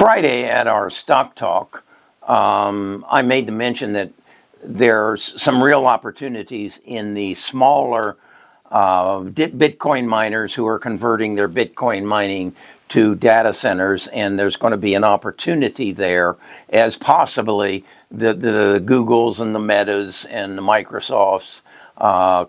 Friday at our stock talk, I made the mention that there's some real opportunities in the smaller Bitcoin miners who are converting their Bitcoin mining to data centers, and there's going to be an opportunity there as possibly the Googles and the Metas and the Microsofts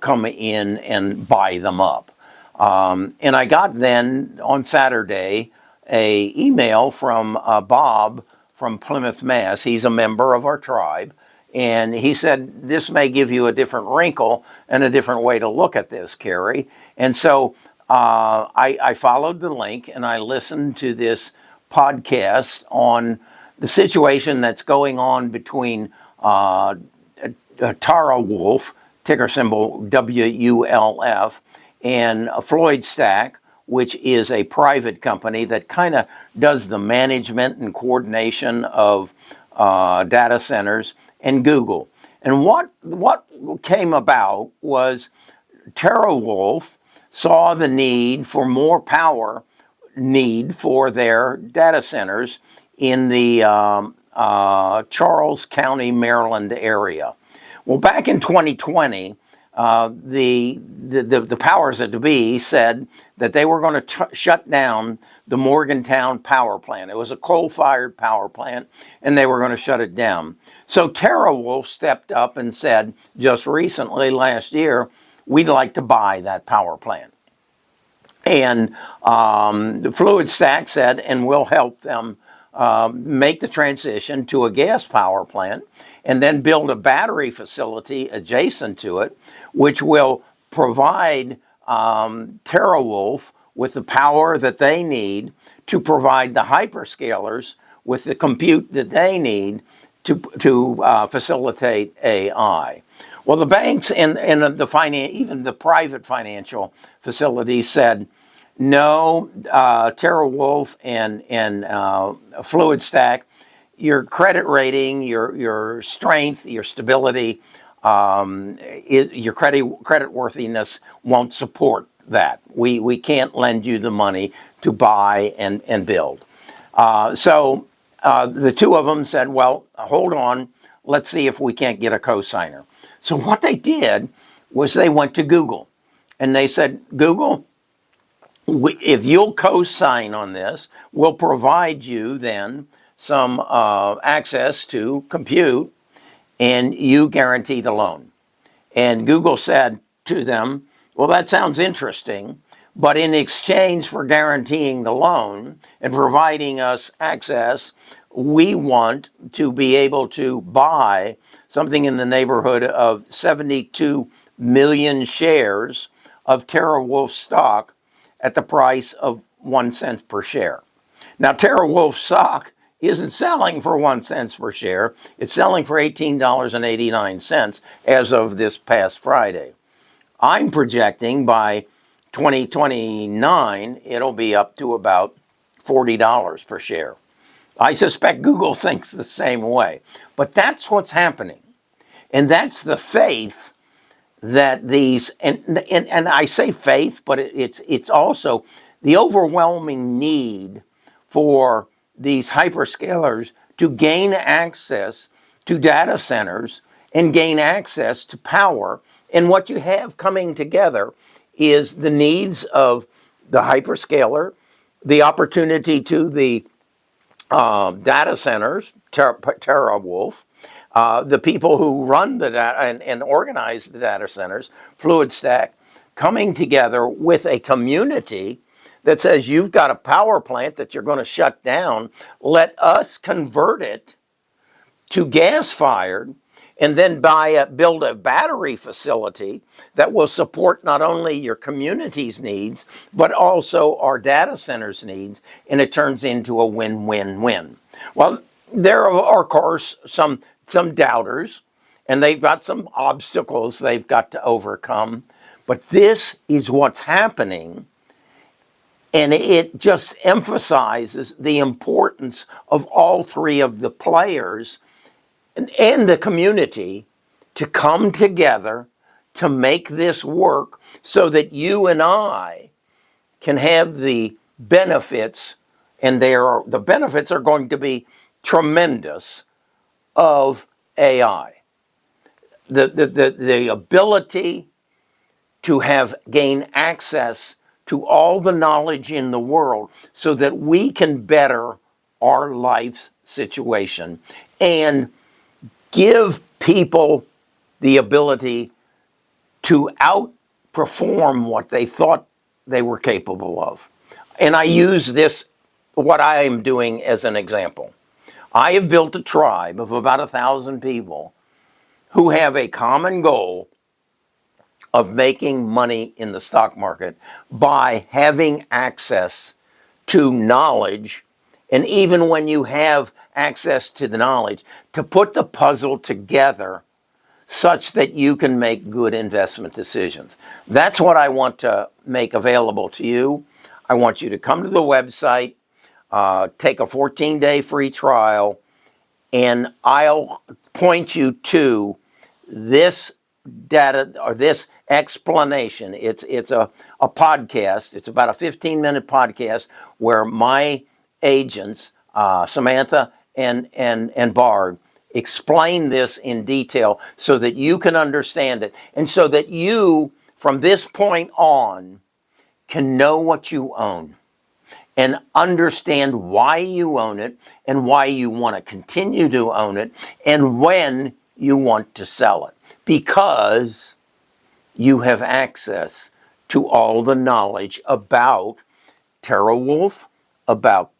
come in and buy them up. And I got then on Saturday a email from Bob from Plymouth, Mass. He's a member of our tribe. And he said, this may give you a different wrinkle and a different way to look at this, Kerry. And so I followed the link and I listened to this podcast on the situation that's going on between Terra Wolf, ticker symbol WULF, and Floyd Stack, which is a private company that kind of does the management and coordination of data centers, and Google. And what came about was Terra Wolf saw the need for more power need for their data centers in the Charles County, Maryland area. Well, back in 2020, the powers that be said that they were going to shut down the Morgantown power plant. It was a coal-fired power plant, and they were going to shut it down. So Terra Wolf stepped up and said, just recently, last year, we'd like to buy that power plant. And the Fluid Stack said, and we'll help them make the transition to a gas power plant and then build a battery facility adjacent to it, which will provide Terra Wolf with the power that they need to provide the hyperscalers with the compute that they need to facilitate AI. Well, the banks and even the private financial facilities said, no, Terra Wolf and Fluid Stack, your credit rating, your strength, your stability, your credit worthiness won't support that. We can't lend you the money to buy and build. So the two of them said, well, hold on, let's see if we can't get a co-signer. So what they did was they went to Google and they said, Google, if you'll co-sign on this, we'll provide you then some access to compute and you guarantee the loan. And Google said to them, well, that sounds interesting, but in exchange for guaranteeing the loan and providing us access, we want to be able to buy something in the neighborhood of 72 million shares of Terra Wolf stock at the price of 1 cent per share. Now, Terra Wolf stock isn't selling for 1 cent per share. It's selling for $18.89 as of this past Friday. I'm projecting by 2029, it'll be up to about $40 per share. I suspect Google thinks the same way. But that's what's happening. And that's the faith that these, and I say faith, but it's also the overwhelming need for these hyperscalers to gain access to data centers and gain access to power. And what you have coming together is the needs of the hyperscaler, the opportunity to the data centers, Terra Wolf, the people who run the data and organize the data centers, Fluid Stack, coming together with a community that says, you've got a power plant that you're going to shut down. Let us convert it to gas-fired and then build a battery facility that will support not only your community's needs, but also our data centers' needs, and it turns into a win-win-win. Well, there are, of course, some doubters, and they've got some obstacles they've got to overcome, but this is what's happening, and it just emphasizes the importance of all three of the players and the community to come together to make this work so that you and I can have the benefits and the benefits are going to be tremendous of AI. The ability to gain access to all the knowledge in the world so that we can better our life situation and give people the ability to outperform what they thought they were capable of. And I use this, what I am doing, as an example. I have built a tribe of about 1,000 people who have a common goal of making money in the stock market by having access to knowledge. And even when you have access to the knowledge, to put the puzzle together such that you can make good investment decisions. That's what I want to make available to you. I want you to come to the website, take a 14-day free trial, and I'll point you to this data or this explanation. It's a podcast. It's about a 15-minute podcast where my agents, Samantha and Bard, explain this in detail so that you can understand it, and so that you, from this point on, can know what you own and understand why you own it and why you want to continue to own it and when you want to sell it, because you have access to all the knowledge about Terra Wolf, about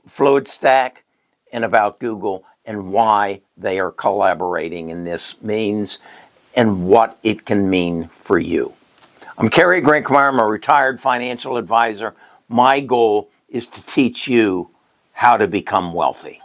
Fluid Stack, and about Google, and why they are collaborating in this means and what it can mean for you. I'm Kerry Grinkmeyer. I'm a retired financial advisor. My goal is to teach you how to become wealthy.